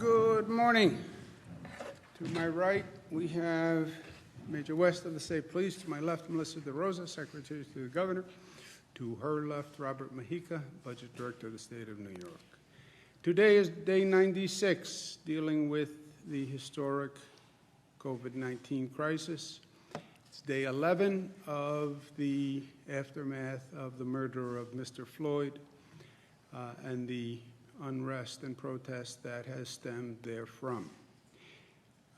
Good morning. To my right, we have Major West of the State Police. To my left, Melissa DeRosa, Secretary to the Governor. To her left, Robert Mahica, Budget Director of the State of New York. Today is day 96, dealing with the historic COVID-19 crisis. It's day 11 of the aftermath of the murder of Mr. Floyd and the unrest and protest that has stemmed therefrom.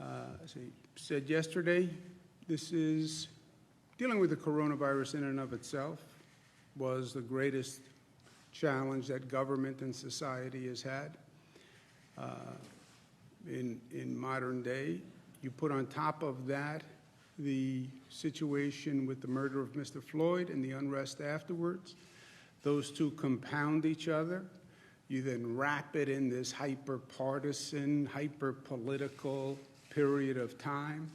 As I said yesterday, this is dealing with the coronavirus in and of itself was the greatest challenge that government and society has had in modern day. You put on top of that the situation with the murder of Mr. Floyd and the unrest afterwards. Those two compound each other. You then wrap it in this hyper-partisan, hyper-political period of time.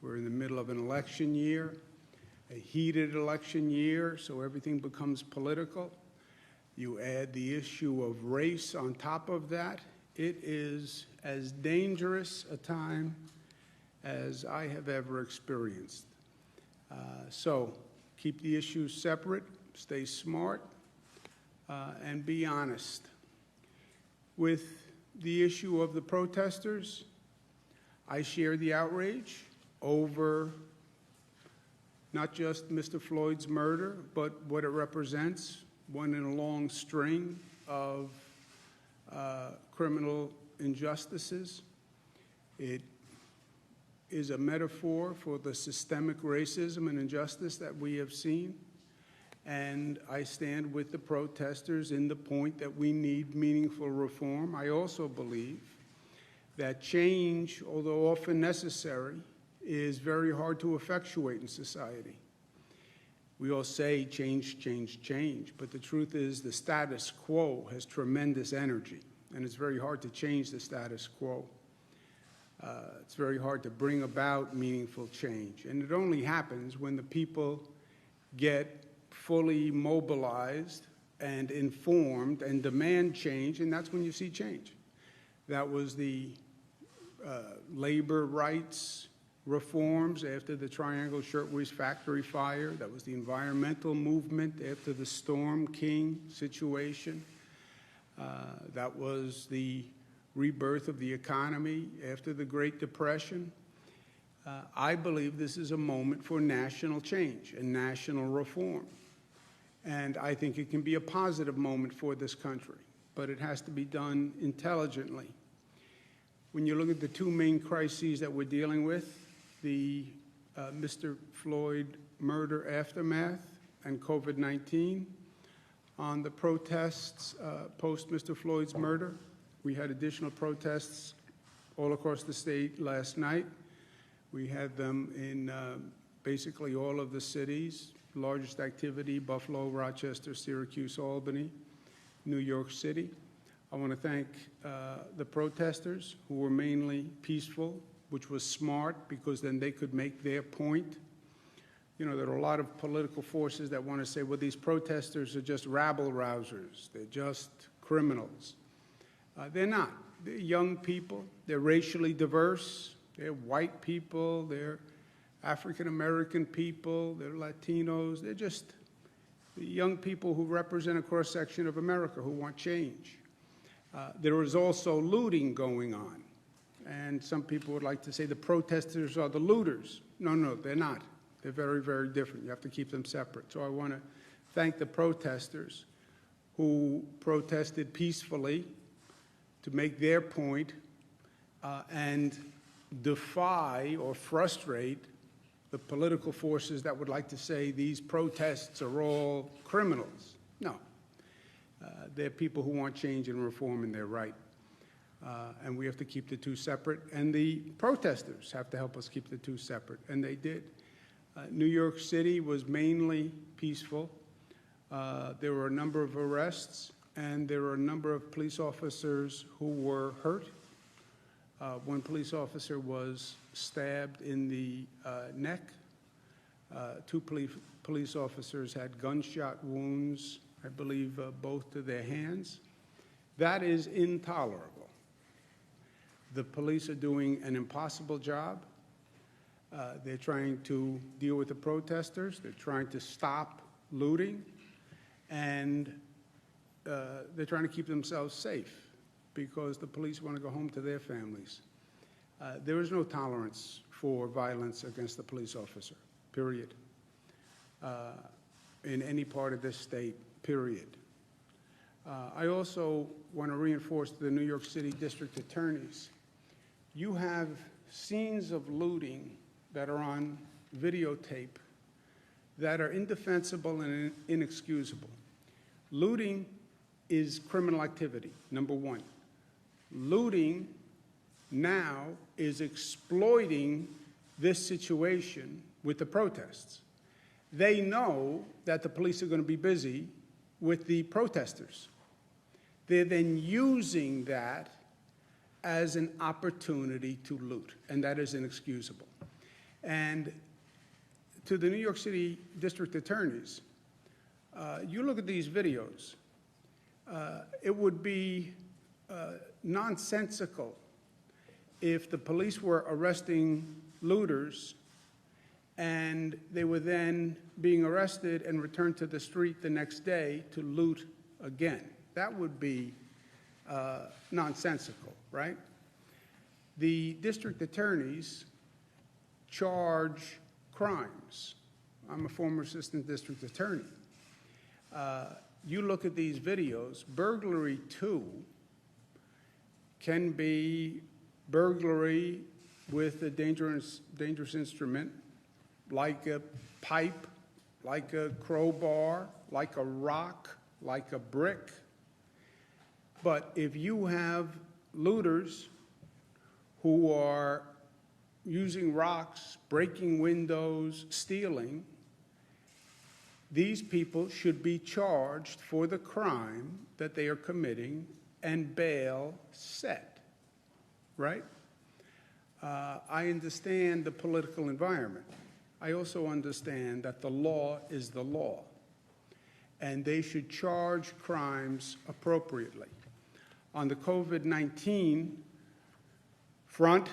We're in the middle of an election year, a heated election year, so everything becomes political. You add the issue of race on top of that. It is as dangerous a time as I have ever experienced. So keep the issues separate, stay smart, and be honest. With the issue of the protesters, I share the outrage over not just Mr. Floyd's murder, but what it represents, one in a long string of criminal injustices. It is a metaphor for the systemic racism and injustice that we have seen. And I stand with the protesters in the point that we need meaningful reform. I also believe that change, although often necessary, is very hard to effectuate in society. We all say change, change, change, but the truth is the status quo has tremendous energy, and it's very hard to change the status quo. It's very hard to bring about meaningful change, and it only happens when the people get fully mobilized and informed and demand change, and that's when you see change. That was the labor rights reforms after the Triangle Shirtwaist Factory fire. That was the environmental movement after the Storm King situation. That was the rebirth of the economy after the Great Depression. I believe this is a moment for national change and national reform. And I think it can be a positive moment for this country, but it has to be done intelligently. When you look at the two main crises that we're dealing with, the Mr. Floyd murder aftermath and COVID-19, on the protests post Mr. Floyd's murder, we had additional protests all across the state last night. We had them in basically all of the cities. Largest activity, Buffalo, Rochester, Syracuse, Albany, New York City. I want to thank the protesters who were mainly peaceful, which was smart because then they could make their point. You know, there are a lot of political forces that want to say, well, these protesters are just rabble-rousers. They're just criminals. They're not. They're young people. They're racially diverse. They're white people. They're African-American people, they're Latinos, they're just young people who represent a cross-section of America who want change. There is also looting going on, and some people would like to say the protesters are the looters. No, they're not. They're very, very different. You have to keep them separate. So I want to thank the protesters who protested peacefully to make their point and defy or frustrate the political forces that would like to say these protests are all criminals. No. They're people who want change and reform, and they're right. And we have to keep the two separate, and the protesters have to help us keep the two separate, and they did. New York City was mainly peaceful. There were a number of arrests, and there were a number of police officers who were hurt. One police officer was stabbed in the neck. Two police officers had gunshot wounds, I believe both to their hands. That is intolerable. The police are doing an impossible job. They're trying to deal with the protesters. They're trying to stop looting. And they're trying to keep themselves safe because the police want to go home to their families. There is no tolerance for violence against the police officer, period, in any part of this state, period. I also want to reinforce to the New York City district attorneys, you have scenes of looting that are on videotape that are indefensible and inexcusable. Looting is criminal activity, number one. Looting now is exploiting this situation with the protests. They know that the police are going to be busy with the protesters. They're then using that as an opportunity to loot, and that is inexcusable. And to the New York City district attorneys, you look at these videos, it would be nonsensical if the police were arresting looters and they were then being arrested and returned to the street the next day to loot again. That would be nonsensical, right? The district attorneys charge crimes. I'm a former assistant district attorney. You look at these videos, burglary too can be burglary with a dangerous instrument, like a pipe, like a crowbar, like a rock, like a brick. But if you have looters who are using rocks, breaking windows, stealing, these people should be charged for the crime that they are committing and bail set, right? I understand the political environment. I also understand that the law is the law, and they should charge crimes appropriately. On the COVID-19 front,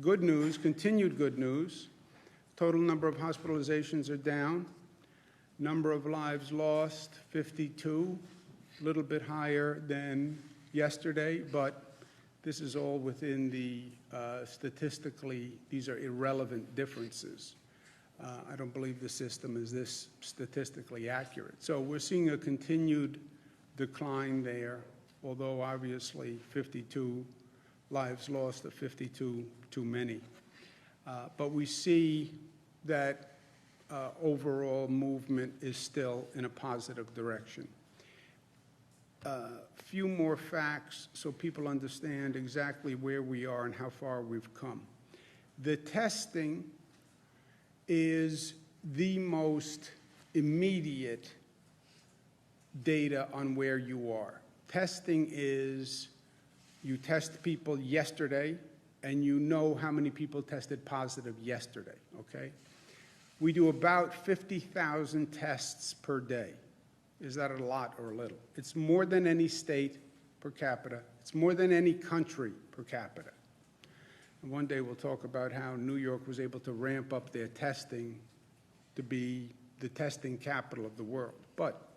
good news, continued good news. Total number of hospitalizations are down. Number of lives lost, 52, a little bit higher than yesterday, but this is all within the statistically, these are irrelevant differences. I don't believe the system is this statistically accurate. So we're seeing a continued decline there, although obviously 52 lives lost are 52 too many. But we see that overall movement is still in a positive direction. Few more facts so people understand exactly where we are and how far we've come. The testing is the most immediate data on where you are. Testing is, you test people yesterday and you know how many people tested positive yesterday, okay? We do about 50,000 tests per day. Is that a lot or a little? It's more than any state per capita. It's more than any country per capita. And one day we'll talk about how New York was able to ramp up their testing to be the testing capital of the world. But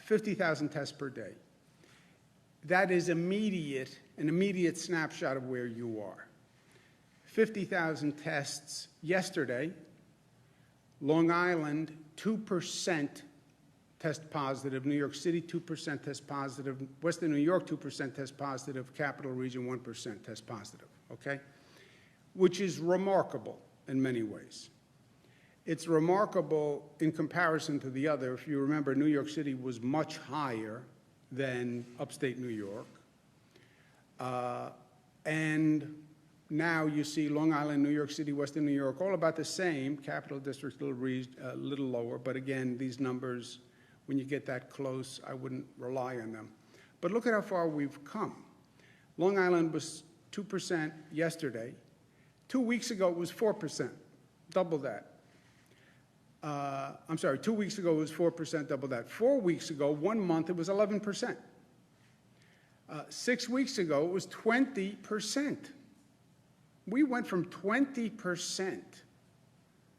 50,000 tests per day. That is an immediate snapshot of where you are. 50,000 tests yesterday. Long Island, 2% test positive. New York City, 2% test positive. Western New York, 2% test positive. Capital Region, 1% test positive, okay? Which is remarkable in many ways. It's remarkable in comparison to the other. If you remember, New York City was much higher than upstate New York. And now you see Long Island, New York City, Western New York, all about the same. Capital District a little lower, but again, these numbers, when you get that close, I wouldn't rely on them. But look at how far we've come. Long Island was 2% yesterday. 2 weeks ago, it was 4%, double that. I'm sorry, 2 weeks ago it was 4%, double that. 4 weeks ago, 1 month, it was 11%. 6 weeks ago, it was 20%. We went from 20%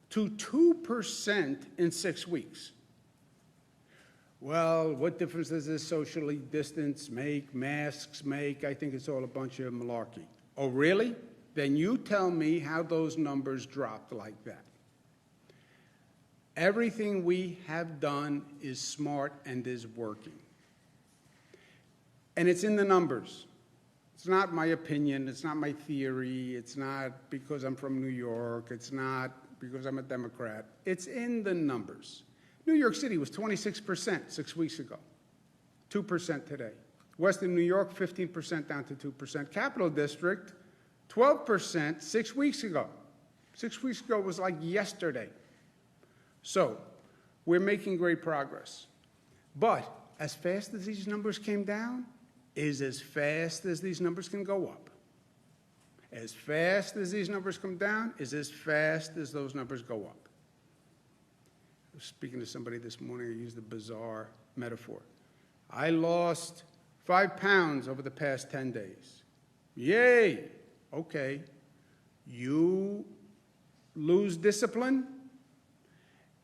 to 2% in 6 weeks. Well, what difference does this socially distance make, masks make? I think it's all a bunch of malarkey. Oh, really? Then you tell me how those numbers dropped like that. Everything we have done is smart and is working. And it's in the numbers. It's not my opinion. It's not my theory. It's not because I'm from New York. It's not because I'm a Democrat. It's in the numbers. New York City was 26% 6 weeks ago, 2% today. Western New York, 15% down to 2%. Capital District, 12% 6 weeks ago. 6 weeks ago was like yesterday. So we're making great progress. But as fast as these numbers came down is as fast as these numbers can go up. As fast as these numbers come down is as fast as those numbers go up. I was speaking to somebody this morning who used a bizarre metaphor. I lost 5 pounds over the past 10 days. Yay! Okay. You lose discipline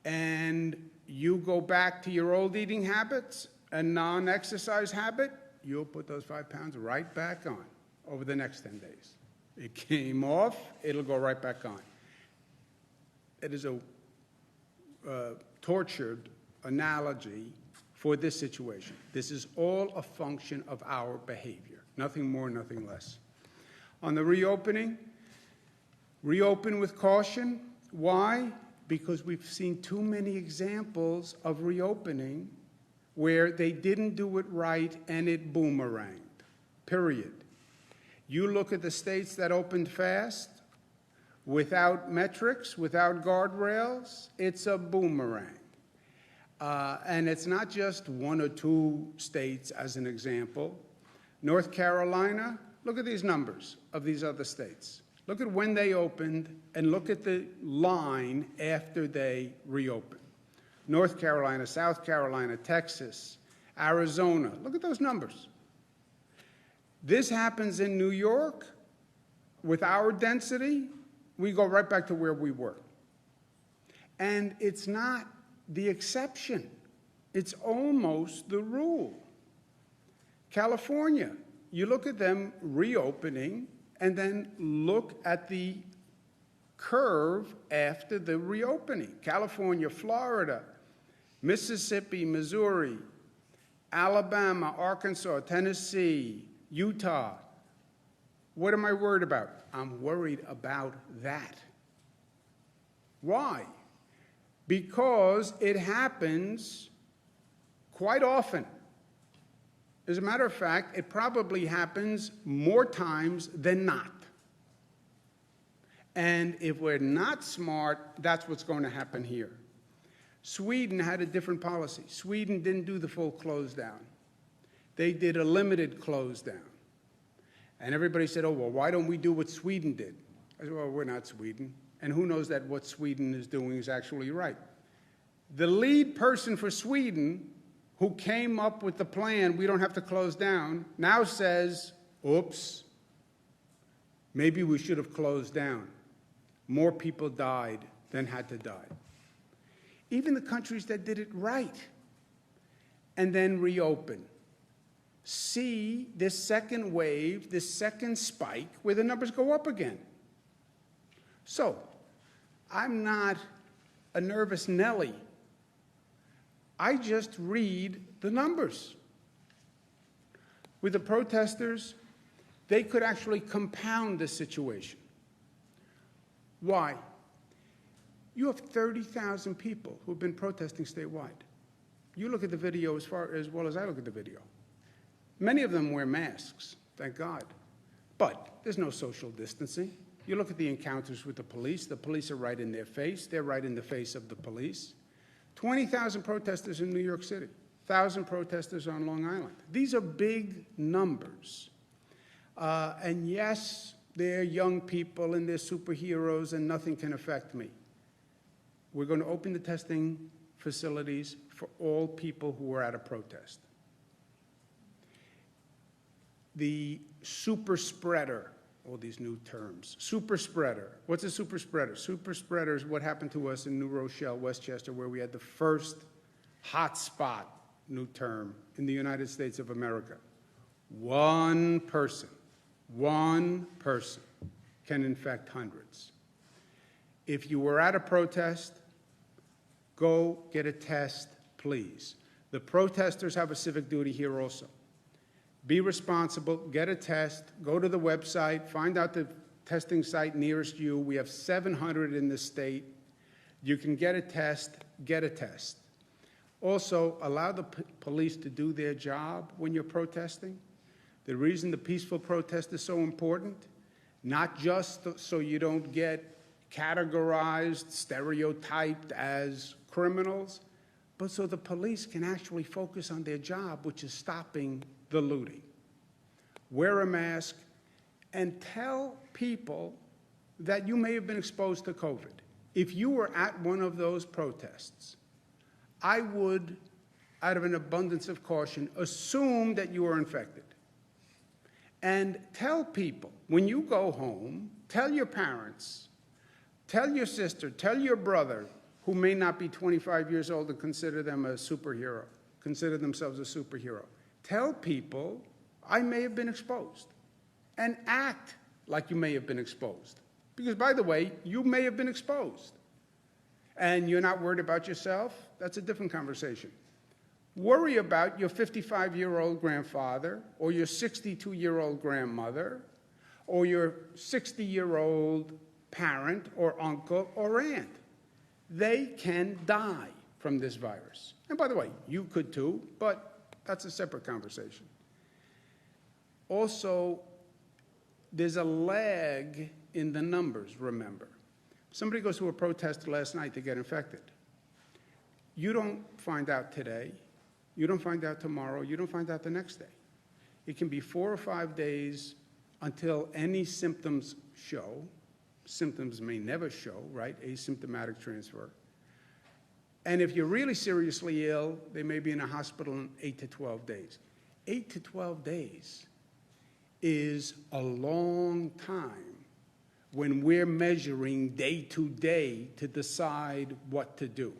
and you go back to your old eating habits and non-exercise habit, you'll put those 5 pounds right back on over the next 10 days. It came off, it'll go right back on. It is a tortured analogy for this situation. This is all a function of our behavior, nothing more, nothing less. On the reopening, reopen with caution. Why? Because we've seen too many examples of reopening where they didn't do it right and it boomeranged, period. You look at the states that opened fast, without metrics, without guardrails, it's a boomerang. And it's not just 1 or 2 states as an example. North Carolina, look at these numbers of these other states. Look at when they opened and look at the line after they reopened. North Carolina, South Carolina, Texas, Arizona. Look at those numbers. This happens in New York. With our density, we go right back to where we were. And it's not the exception. It's almost the rule. California, you look at them reopening and then look at the curve after the reopening. California, Florida, Mississippi, Missouri, Alabama, Arkansas, Tennessee, Utah. What am I worried about? I'm worried about that. Why? Because it happens quite often. As a matter of fact, it probably happens more times than not. And if we're not smart, that's what's going to happen here. Sweden had a different policy. Sweden didn't do the full close down. They did a limited close down. And everybody said, oh, well, why don't we do what Sweden did? I said, well, we're not Sweden. And who knows that what Sweden is doing is actually right? The lead person for Sweden, who came up with the plan, we don't have to close down, now says, oops, maybe we should have closed down. More people died than had to die. Even the countries that did it right and then reopen see this second wave, this second spike, where the numbers go up again. So, I'm not a nervous Nelly. I just read the numbers. With the protesters, they could actually compound the situation. Why? You have 30,000 people who have been protesting statewide. You look at the video as well as I look at the video. Many of them wear masks, thank God. But there's no social distancing. You look at the encounters with the police are right in their face. They're right in the face of the police. 20,000 protesters in New York City, 1,000 protesters on Long Island. These are big numbers. And yes, they're young people and they're superheroes and nothing can affect me. We're going to open the testing facilities for all people who are at a protest. the super spreader, all these new terms. Super spreader. What's a super spreader? Super spreader is what happened to us in New Rochelle, Westchester, where we had the first hot spot, new term, in the United States of America. One person can infect hundreds. If you were at a protest, go get a test, please. The protesters have a civic duty here also. Be responsible, get a test, go to the website, find out the testing site nearest you. We have 700 in the state. You can get a test, get a test. Also, allow the police to do their job when you're protesting. The reason the peaceful protest is so important, not just so you don't get categorized, stereotyped as criminals, but so the police can actually focus on their job, which is stopping the looting. Wear a mask and tell people that you may have been exposed to COVID. If you were at one of those protests, I would, out of an abundance of caution, assume that you are infected. And tell people, when you go home, tell your parents, tell your sister, tell your brother, who may not be 25 years old and consider themselves a superhero. Tell people, I may have been exposed, and act like you may have been exposed. Because, by the way, you may have been exposed. And you're not worried about yourself? That's a different conversation. Worry about your 55-year-old grandfather, or your 62-year-old grandmother, or your 60-year-old parent, or uncle, or aunt. They can die from this virus. And by the way, you could too, but that's a separate conversation. Also, there's a lag in the numbers, remember. Somebody goes to a protest last night to get infected. You don't find out today, you don't find out tomorrow, you don't find out the next day. It can be 4 or 5 days until any symptoms show. Symptoms may never show, right? Asymptomatic transfer. And if you're really seriously ill, they may be in a hospital in 8 to 12 days. 8 to 12 days is a long time when we're measuring day to day to decide what to do.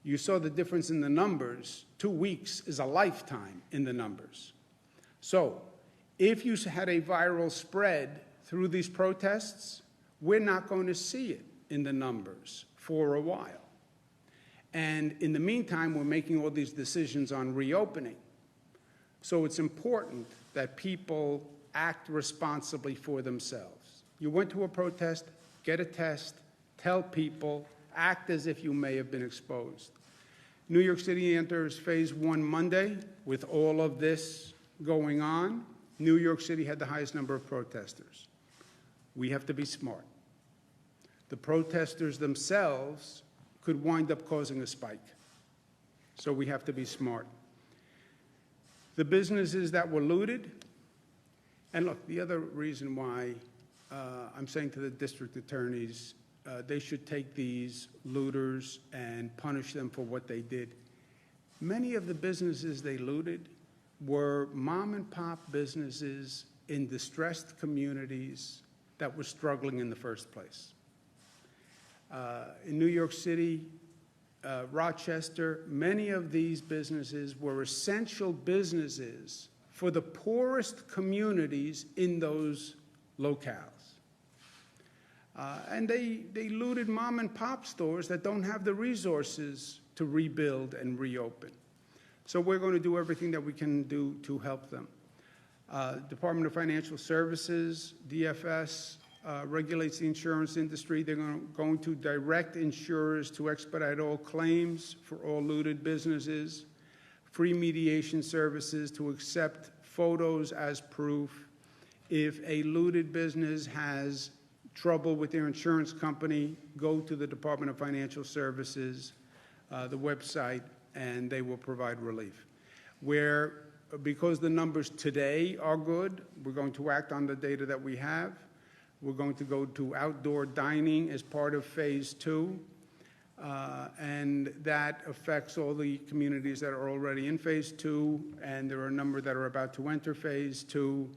You saw the difference in the numbers. 2 weeks is a lifetime in the numbers. So if you had a viral spread through these protests, we're not going to see it in the numbers for a while. And in the meantime, we're making all these decisions on reopening. So it's important that people act responsibly for themselves. You went to a protest, get a test, tell people, act as if you may have been exposed. New York City enters phase 1 Monday with all of this going on. New York City had the highest number of protesters. We have to be smart. The protesters themselves could wind up causing a spike. So we have to be smart. The businesses that were looted, and look, the other reason why I'm saying to the district attorneys, they should take these looters and punish them for what they did. Many of the businesses they looted were mom and pop businesses in distressed communities that were struggling in the first place. In New York City, Rochester, many of these businesses were essential businesses for the poorest communities in those locales. And they looted mom and pop stores that don't have the resources to rebuild and reopen. So we're going to do everything that we can do to help them. Department of Financial Services, DFS, regulates the insurance industry. They're going to direct insurers to expedite all claims for all looted businesses, free mediation services to accept photos as proof. If a looted business has trouble with their insurance company, go to the Department of Financial Services, the website, and they will provide relief. Because the numbers today are good, we're going to act on the data that we have. We're going to go to outdoor dining as part of phase 2. And that affects all the communities that are already in Phase 2, and there are a number that are about to enter Phase 2.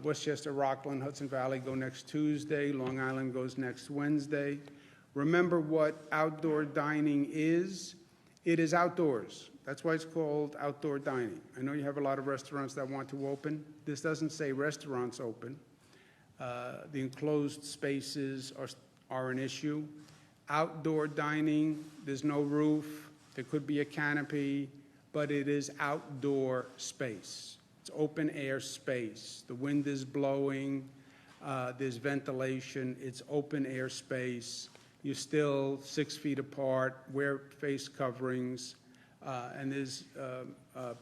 Westchester, Rockland, Hudson Valley go next Tuesday. Long Island goes next Wednesday. Remember what outdoor dining is. It is outdoors. That's why it's called outdoor dining. I know you have a lot of restaurants that want to open. This doesn't say restaurants open. The enclosed spaces are an issue. Outdoor dining, there's no roof. There could be a canopy, but it is outdoor space. It's open air space. The wind is blowing. There's ventilation. It's open air space. You're still 6 feet apart, wear face coverings, and there's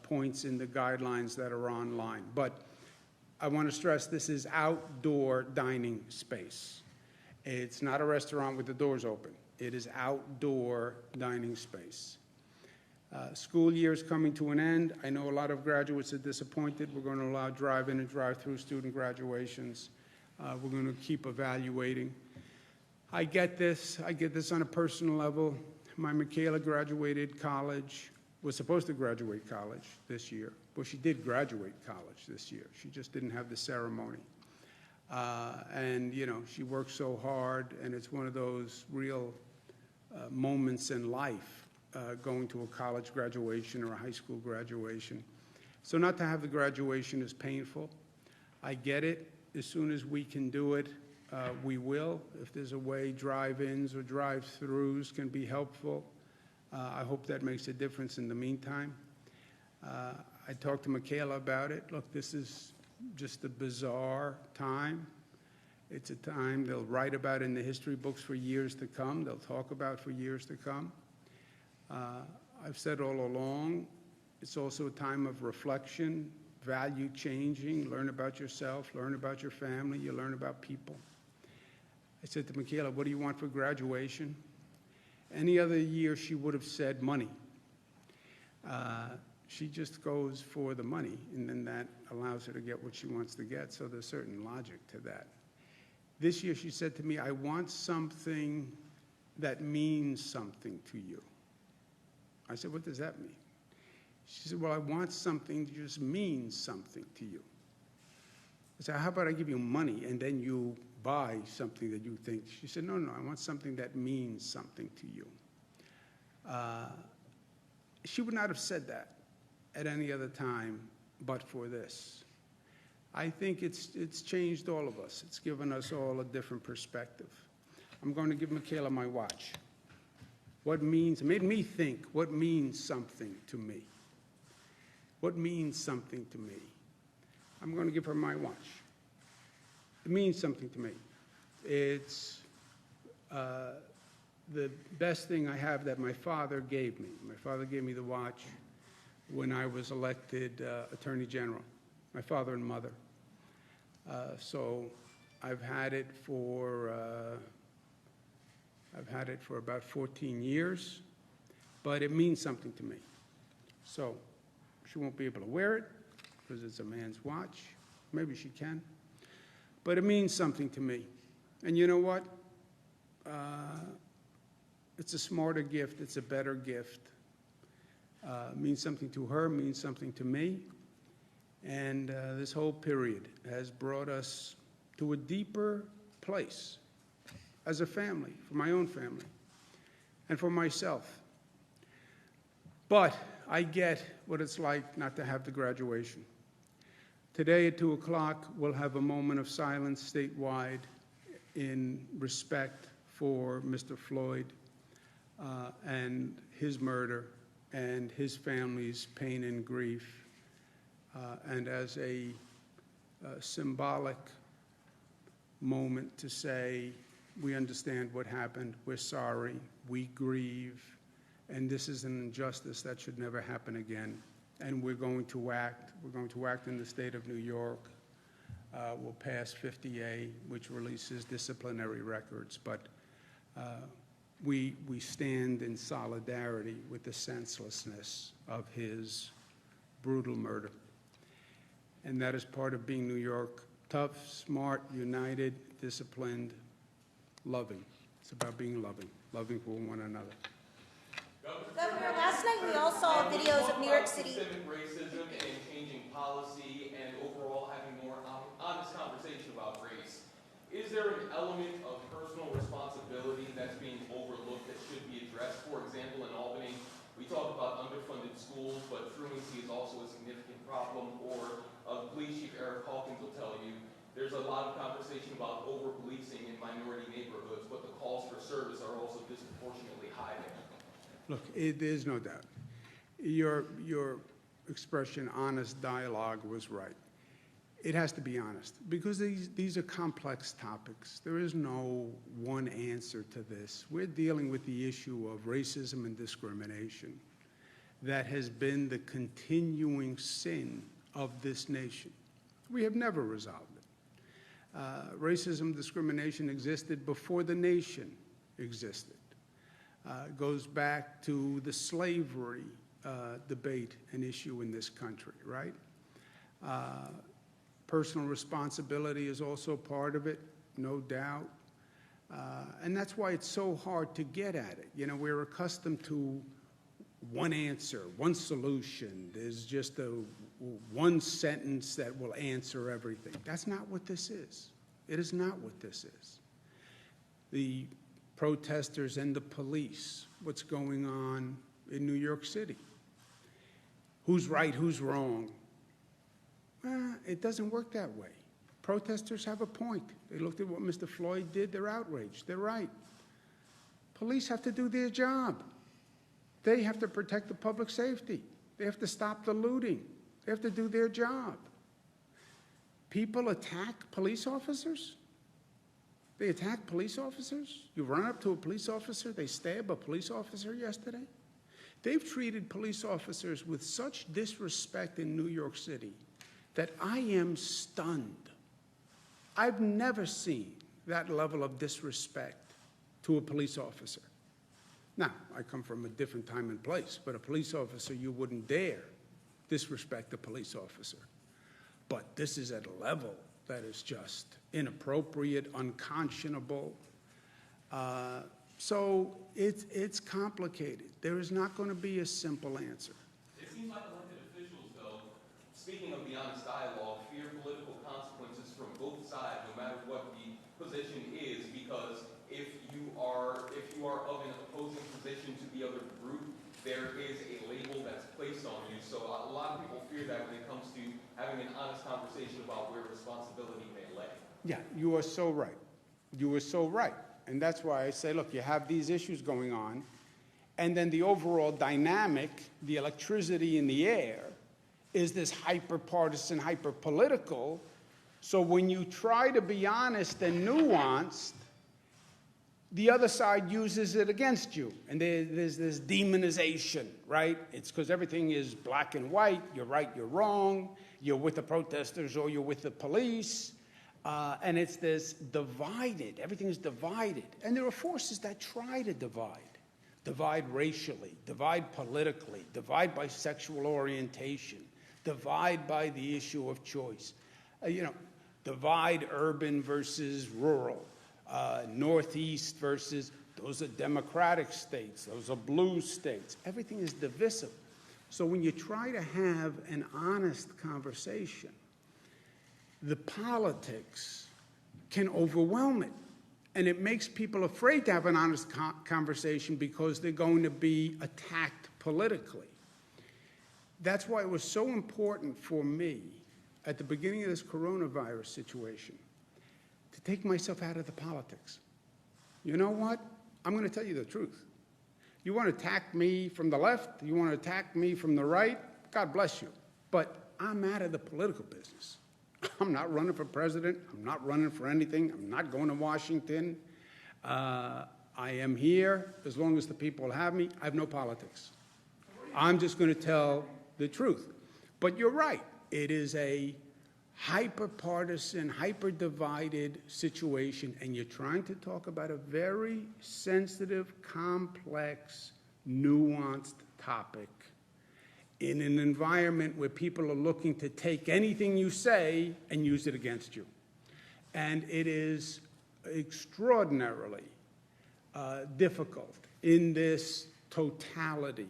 points in the guidelines that are online. But I want to stress this is outdoor dining space. It's not a restaurant with the doors open. It is outdoor dining space. School year is coming to an end. I know a lot of graduates are disappointed. We're going to allow drive-in and drive-through student graduations. We're going to keep evaluating. I get this on a personal level. My Michaela graduated college, was supposed to graduate college this year. Well, she did graduate college this year. She just didn't have the ceremony. And, you know, she worked so hard, and it's one of those real moments in life, going to a college graduation or a high school graduation. So not to have the graduation is painful. I get it. As soon as we can do it, we will. If there's a way drive-ins or drive-throughs can be helpful, I hope that makes a difference in the meantime. I talked to Michaela about it. Look, this is just a bizarre time. It's a time they'll write about in the history books for years to come. They'll talk about for years to come. I've said all along, it's also a time of reflection, value changing, learn about yourself, learn about your family, you learn about people. I said to Michaela, what do you want for graduation? Any other year she would have said money. She just goes for the money, and then that allows her to get what she wants to get, so there's certain logic to that. This year she said to me, I want something that means something to you. I said, what does that mean? She said, well, I want something that just means something to you. I said, how about I give you money and then you buy something that you think? She said, no, I want something that means something to you. She would not have said that at any other time but for this. I think it's changed all of us. It's given us all a different perspective. I'm going to give Michaela my watch. It made me think, what means something to me? What means something to me? I'm going to give her my watch. It means something to me. It's the best thing I have that my father gave me. My father gave me the watch when I was elected Attorney General, my father and mother. So I've had it for about 14 years, but it means something to me. So she won't be able to wear it because it's a man's watch. Maybe she can. But it means something to me. And you know what? It's a smarter gift. It's a better gift. It means something to her, means something to me. And this whole period has brought us to a deeper place as a family, for my own family, and for myself. But I get what it's like not to have the graduation. Today at 2 o'clock, we'll have a moment of silence statewide in respect for Mr. Floyd and his murder and his family's pain and grief, and as a symbolic moment to say, we understand what happened, we're sorry, we grieve, and this is an injustice that should never happen again. And we're going to act. We're going to act in the state of New York. We'll pass 50A, which releases disciplinary records. But we stand in solidarity with the senselessness of his brutal murder. And that is part of being New York: tough, smart, united, disciplined, loving. It's about being loving. loving for one another. Governor, last night we all saw videos of New York City. Systemic racism and changing policy and overall having more honest conversation about race. Is there an element of personal responsibility that's being overlooked that should be addressed? For example, in Albany, we talk about underfunded schools, but truancy is also a significant problem. Or Police Chief Eric Hawkins will tell you there's a lot of conversation about over-policing in minority neighborhoods, but the calls for service are also disproportionately high there. Look, there's no doubt. Your expression, honest dialogue, was right. It has to be honest, because these are complex topics. There is no one answer to this. We're dealing with the issue of racism and discrimination that has been the continuing sin of this nation. We have never resolved it. Racism, discrimination existed before the nation existed. Goes back to the slavery debate and issue in this country, right? Personal responsibility is also part of it, no doubt. And that's why it's so hard to get at it. You know, we're accustomed to one answer, one solution. There's just one sentence that will answer everything. That's not what this is. It is not what this is. The protesters and the police, what's going on in New York City. Who's right, who's wrong? It doesn't work that way. Protesters have a point. They looked at what Mr. Floyd did, they're outraged, they're right. Police have to do their job. They have to protect the public safety. They have to stop the looting. They have to do their job. People attack police officers? They attack police officers? You run up to a police officer, they stab a police officer yesterday? They've treated police officers with such disrespect in New York City that I am stunned. I've never seen that level of disrespect to a police officer. Now, I come from a different time and place, but a police officer, you wouldn't dare disrespect a police officer. But this is at a level that is just inappropriate, unconscionable. So it's complicated. There is not going to be a simple answer. It seems like elected officials, though, speaking of the honest dialogue, fear political consequences from both sides, no matter what the position is, because if you are of an opposing position to the other group, there is a label that's placed on you. So a lot of people fear that when it comes to having an honest conversation about where responsibility may lay. Yeah, you are so right. You are so right. And that's why I say, look, you have these issues going on, and then the overall dynamic, the electricity in the air, is this hyper-partisan, hyper-political. So when you try to be honest and nuanced, the other side uses it against you. And there's this demonization, right? It's because everything is black and white. You're right, you're wrong. You're with the protesters or you're with the police. And it's this divided. Everything is divided. And there are forces that try to divide. Divide racially, divide politically, divide by sexual orientation, divide by the issue of choice. Divide urban versus rural. Northeast versus, those are Democratic states, those are blue states. Everything is divisive. So when you try to have an honest conversation, the politics can overwhelm it. And it makes people afraid to have an honest conversation because they're going to be attacked politically. That's why it was so important for me at the beginning of this coronavirus situation to take myself out of the politics. You know what? I'm going to tell you the truth. You want to attack me from the left, you want to attack me from the right, God bless you. But I'm out of the political business. I'm not running for president. I'm not running for anything. I'm not going to Washington. I am here as long as the people have me. I have no politics. I'm just going to tell the truth. But you're right. It is a hyper-partisan, hyper-divided situation, and you're trying to talk about a very sensitive, complex, nuanced topic in an environment where people are looking to take anything you say and use it against you. And it is extraordinarily difficult in this totality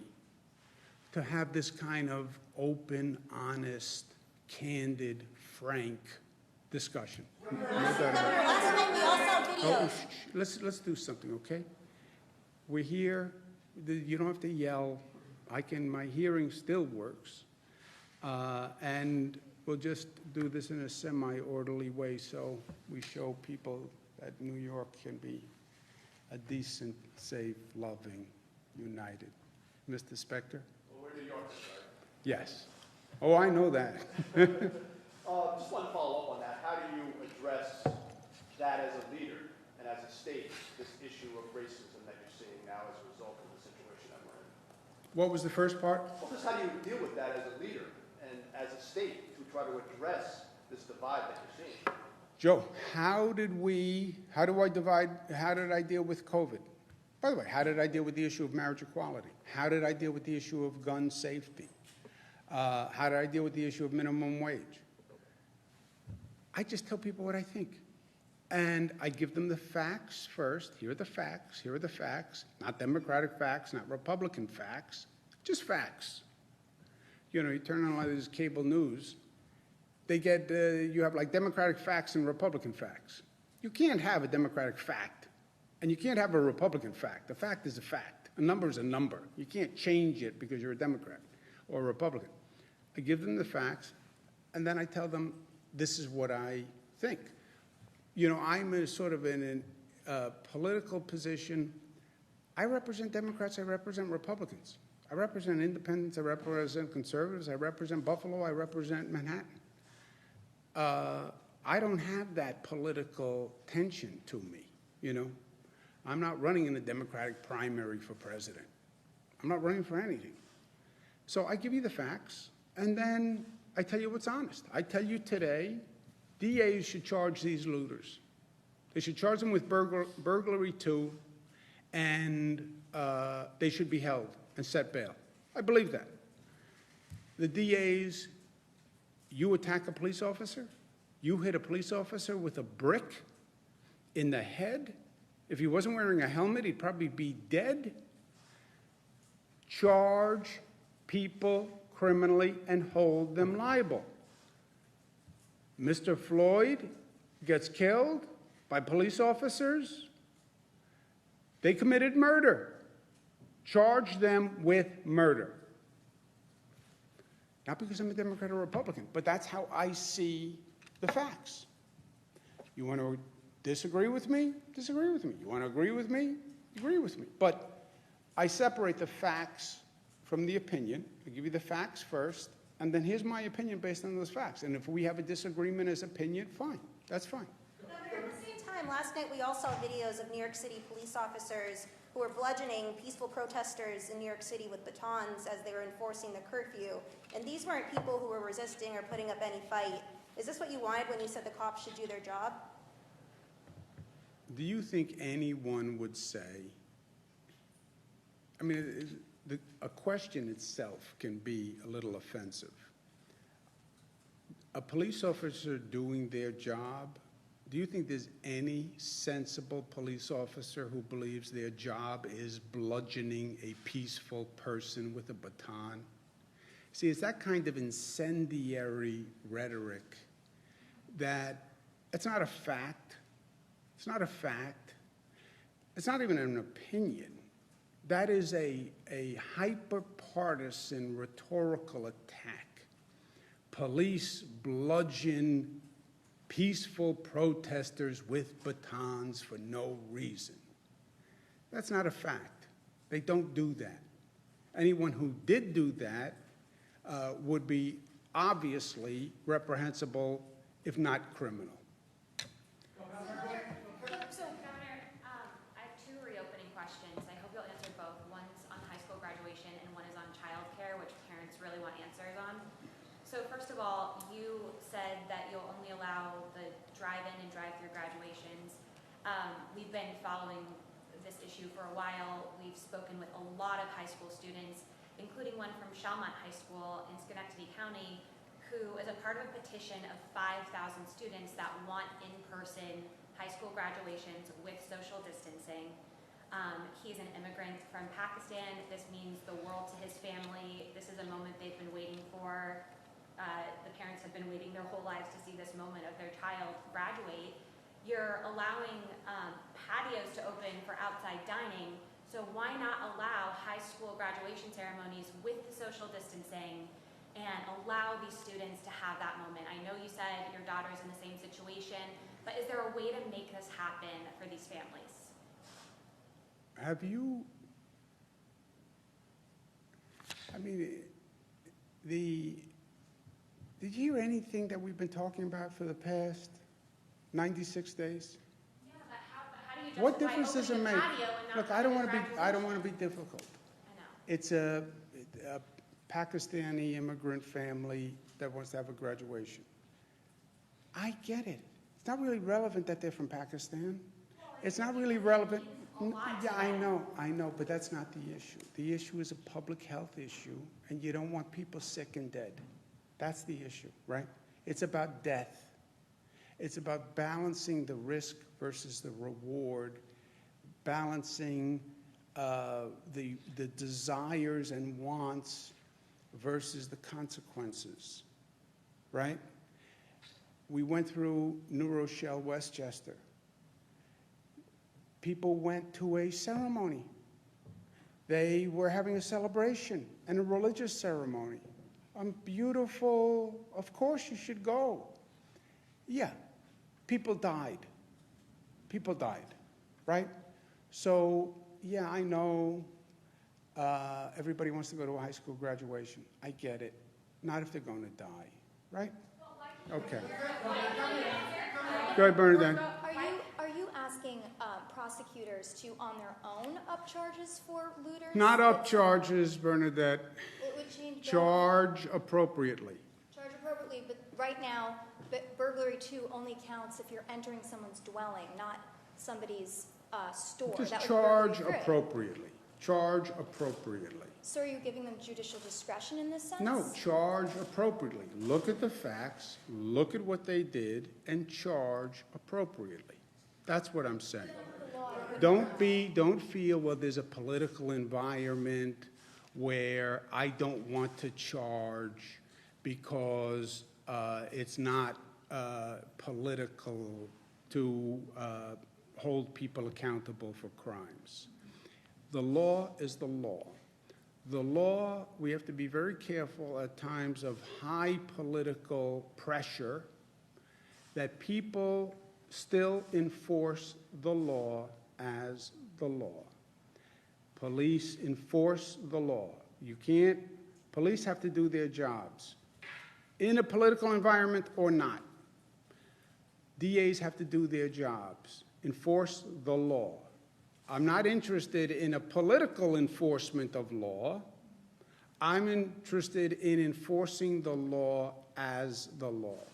to have this kind of open, honest, candid, frank discussion. Last night we all saw videos. Let's do something, okay? We're here. You don't have to yell. My hearing still works. And we'll just do this in a semi-orderly way so we show people that New York can be a decent, safe, loving, united. Mr. Spector? Well, we're New Yorkers, right? Yes. Oh, I know that. Just want to follow up on that. How do you address that as a leader and as a state, this issue of racism that you're seeing now as a result of the situation that we're in? What was the first part? Well, just how do you deal with that as a leader and as a state to try to address this divide that you're seeing? Joe, how did I deal with COVID? By the way, how did I deal with the issue of marriage equality? How did I deal with the issue of gun safety? How did I deal with the issue of minimum wage? I just tell people what I think. And I give them the facts first. Here are the facts. Here are the facts. Not Democratic facts, not Republican facts, just facts. You know, you turn on a lot of this cable news, you have like Democratic facts and Republican facts. You can't have a Democratic fact, and you can't have a Republican fact. A fact is a fact. A number is a number. You can't change it because you're a Democrat or a Republican. I give them the facts, and then I tell them, this is what I think. You know, I'm in a political position. I represent Democrats, I represent Republicans. I represent independents, I represent conservatives, I represent Buffalo, I represent Manhattan. I don't have that political tension to me, you know. I'm not running in a Democratic primary for president. I'm not running for anything. So I give you the facts, and then I tell you what's honest. I tell you today, DAs should charge these looters. They should charge them with burglary too, and they should be held and set bail. I believe that. The DAs, you attack a police officer, you hit a police officer with a brick in the head. If he wasn't wearing a helmet, he'd probably be dead. Charge people criminally and hold them liable. Mr. Floyd gets killed by police officers. They committed murder. Charge them with murder. Not because I'm a Democrat or Republican, but that's how I see the facts. You want to disagree with me? Disagree with me. You want to agree with me? Agree with me. But I separate the facts from the opinion. I give you the facts first, and then here's my opinion based on those facts. And if we have a disagreement as opinion, fine. That's fine. Governor, at the same time, last night we all saw videos of New York City police officers who were bludgeoning peaceful protesters in New York City with batons as they were enforcing the curfew. And these weren't people who were resisting or putting up any fight. Is this what you wanted when you said the cops should do their job? Do you think anyone would say, I mean, a question itself can be a little offensive. A police officer doing their job, do you think there's any sensible police officer who believes their job is bludgeoning a peaceful person with a baton? See, it's that kind of incendiary rhetoric that it's not a fact. It's not a fact. It's not even an opinion. That is a hyper-partisan rhetorical attack. Police bludgeon peaceful protesters with batons for no reason. That's not a fact. They don't do that. Anyone who did do that would be obviously reprehensible, if not criminal. So, Governor, I have two reopening questions. I hope you'll answer both. One's on high school graduation and one is on childcare, which parents really want answers on. So first of all, you said that you'll only allow the drive-in and drive-through graduations. We've been following this issue for a while. We've spoken with a lot of high school students, including one from Shalmont High School in Schenectady County, who is a part of a petition of 5,000 students that want in-person high school graduations with social distancing. He's an immigrant from Pakistan. This means the world to his family. This is a moment they've been waiting for. The parents have been waiting their whole lives to see this moment of their child graduate. You're allowing patios to open for outside dining, so why not allow high school graduation ceremonies with the social distancing and allow these students to have that moment? I know you said your daughter's in the same situation, but is there a way to make this happen for these families? Have you, I mean, did you hear anything that we've been talking about for the past 96 days? Yeah, but how do you justify What difference does it opening a make? patio and not Look, I having don't a want to be graduation? difficult. I know. It's a Pakistani immigrant family that wants to have a graduation. I get it. It's not really relevant that they're from Pakistan. It's not really relevant. Yeah, I know, but that's not the issue. The issue is a public health issue, and you don't want people sick and dead. That's the issue, right? It's about death. It's about balancing the risk versus the reward, balancing the desires and wants versus the consequences, right? We went through New Rochelle, Westchester. People went to a ceremony. They were having a celebration and a religious ceremony. Beautiful, of course you should go. Yeah, people died. People died, right? So, yeah, I know everybody wants to go to a high school graduation. I get it. Not if they're going to die, right? Okay. Go ahead, Bernadette. Are you asking prosecutors to, on their own, up charges for looters? Not up charges, Bernadette. It would change Charge appropriately. Charge appropriately, but right now, burglary 2 only counts if you're entering someone's dwelling, not somebody's store. Just That would be charge burglary 3. appropriately. Charge appropriately. So are you giving them judicial discretion in this sense? No, charge appropriately. Look at the facts, look at what they did, and charge appropriately. That's what I'm saying. Don't feel, well, there's a political environment where I don't want to charge because it's not political to hold people accountable for crimes. The law is the law. The law, we have to be very careful at times of high political pressure that people still enforce the law as the law. Police enforce the law. Police have to do their jobs in a political environment or not. DAs have to do their jobs, enforce the law. I'm not interested in a political enforcement of law. I'm interested in enforcing the law as the law.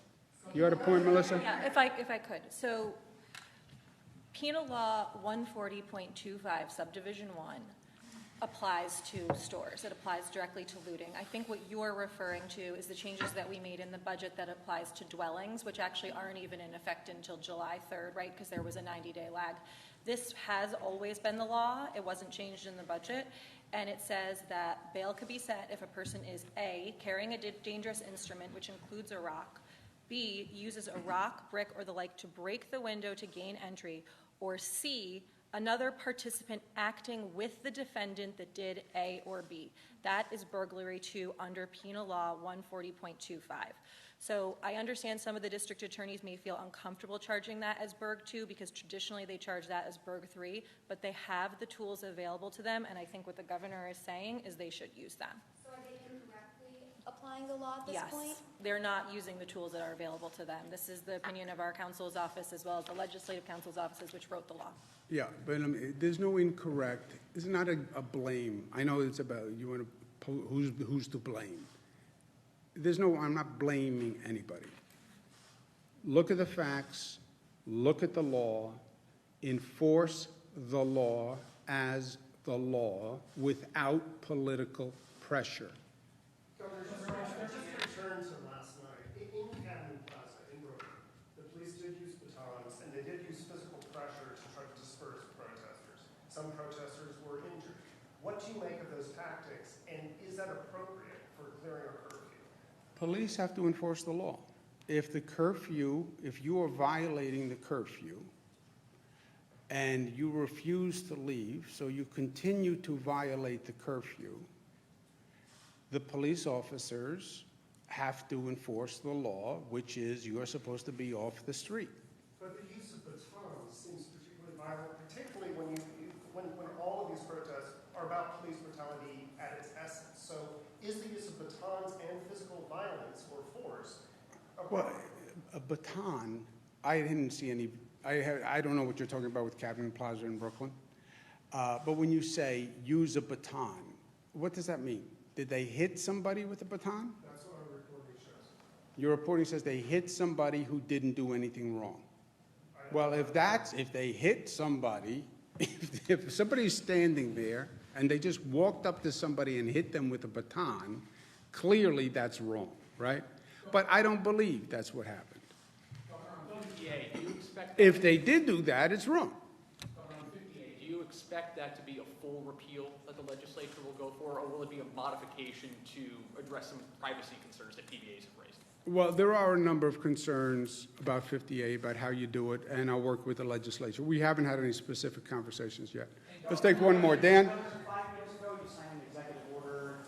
You had a point, Melissa? Yeah, if I could. So Penal Law 140.25, Subdivision 1, applies to stores. It applies directly to looting. I think what you're referring to is the changes that we made in the budget that applies to dwellings, which actually aren't even in effect until July 3rd, right, because there was a 90-day lag. This has always been the law. It wasn't changed in the budget. And it says that bail could be set if a person is A, carrying a dangerous instrument, which includes a rock, B, uses a rock, brick, or the like to break the window to gain entry, or C, another participant acting with the defendant that did A or B. That is burglary 2 under Penal Law 140.25. So I understand some of the district attorneys may feel uncomfortable charging that as Burg 2 because traditionally they charge that as Burg 3, but they have the tools available to them, and I think what the governor is saying is they should use them. So are they incorrectly applying the law at this Yes, point? they're not using the tools that are available to them. This is the opinion of our counsel's office as well as the legislative counsel's offices, which wrote the law. Yeah, but there's no incorrect. It's not a blame. I know it's about you want to who's to blame. I'm not blaming anybody. Look at the facts, look at the law, enforce the law as the law without political pressure. Governor, just return to last night. In Academy Plaza in Brooklyn, the police did use batons and they did use physical pressure to try to disperse protesters. Some protesters do you make of those tactics, and is that appropriate for clearing a curfew? Police have to enforce the law. If you are violating the curfew and you refuse to leave, so you continue to violate the curfew, the police officers have to enforce the law, which is you're supposed to be off the street. But the use of batons seems particularly violent, particularly when all of these protests are about police brutality at its essence. So is the use of batons and physical violence or force Well, a baton, I didn't see any, I don't know what you're talking about with Cabinet Plaza in Brooklyn. But when you say use a baton, what does that mean? Did they hit somebody with a baton? That's what our reporting shows. Your reporting says they hit somebody who didn't do anything wrong. Well, if they hit somebody, if somebody's standing there and they just walked up to somebody and hit them with a baton, clearly that's wrong, right? But I don't believe that's what happened. If they did do that, it's wrong. Do you expect that to be a full repeal that the legislature will go for, or will it be a modification to address some privacy concerns that PBAs have raised? Well, there are a number of concerns about 50A, about how you do it, and I'll work with the legislature. We haven't had any specific conversations yet. Let's take one more. Dan? 5 years ago, you signed an executive order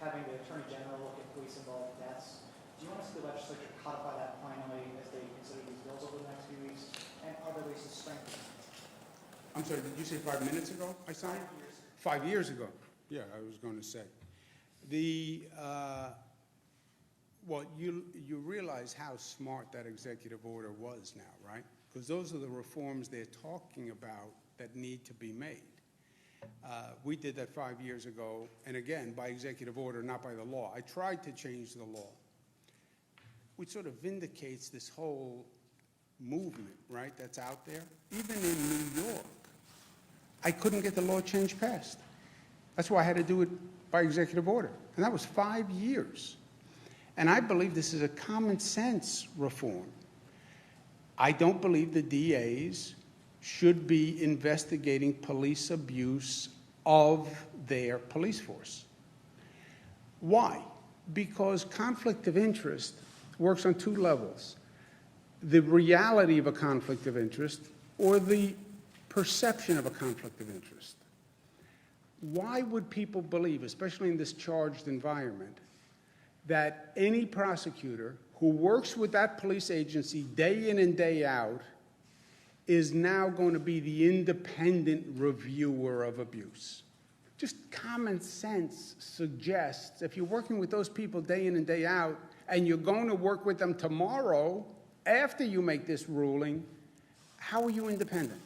having the Attorney General look at police-involved deaths. Do you want to see the legislature codify that finally as they consider these bills over the next few weeks? And are there ways to strengthen it? I'm sorry, did you say 5 minutes ago I signed? 5 years ago. Yeah, I was going to say. Well, you realize how smart that executive order was now, right? Because those are the reforms they're talking about that need to be made. We did that 5 years ago, and again, by executive order, not by the law. I tried to change the law, which sort of vindicates this whole movement, right, that's out there. Even in New York, I couldn't get the law change passed. That's why I had to do it by executive order, and that was 5 years. And I believe this is a common sense reform. I don't believe the DAs should be investigating police abuse of their police force. Why? Because conflict of interest works on two levels: the reality of a conflict of interest or the perception of a conflict of interest. Why would people believe, especially in this charged environment, that any prosecutor who works with that police agency day in and day out is now going to be the independent reviewer of abuse? Just common sense suggests if you're working with those people day in and day out and you're going to work with them tomorrow after you make this ruling, how are you independent?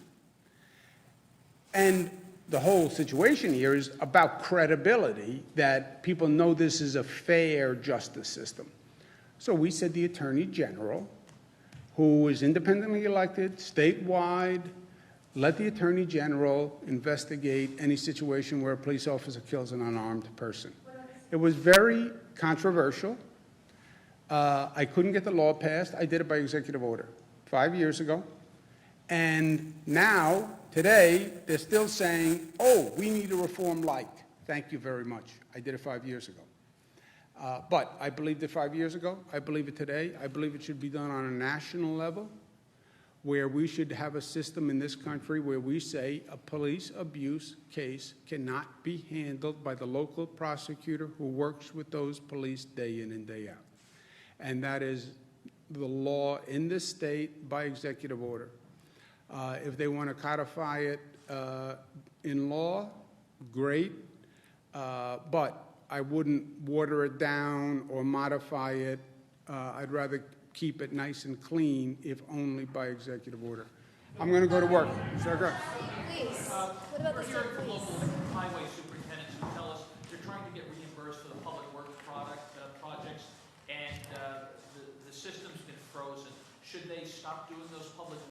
And the whole situation here is about credibility, that people know this is a fair justice system. So we said the Attorney General, who is independently elected statewide, let the Attorney General investigate any situation where a police officer kills an unarmed person. It was very controversial. I couldn't get the law passed. I did it by executive order 5 years ago. And now, today, they're still saying, oh, we need a reform like. Thank you very much. I did it 5 years ago. But I believed it 5 years ago. I believe it today. I believe it should be done on a national level, where we should have a system in this country where we say a police abuse case cannot be handled by the local prosecutor who works with those police day in and day out. And that is the law in this state by executive order. If they want to codify it in law, great, but I wouldn't water it down or modify it. I'd rather keep it nice and clean, if only by executive order. I'm going to go to work. Sarah. Please. What about the state police? Local highway superintendents who tell us they're trying to get reimbursed for the public works projects, and the system's been frozen. Should they stop doing those public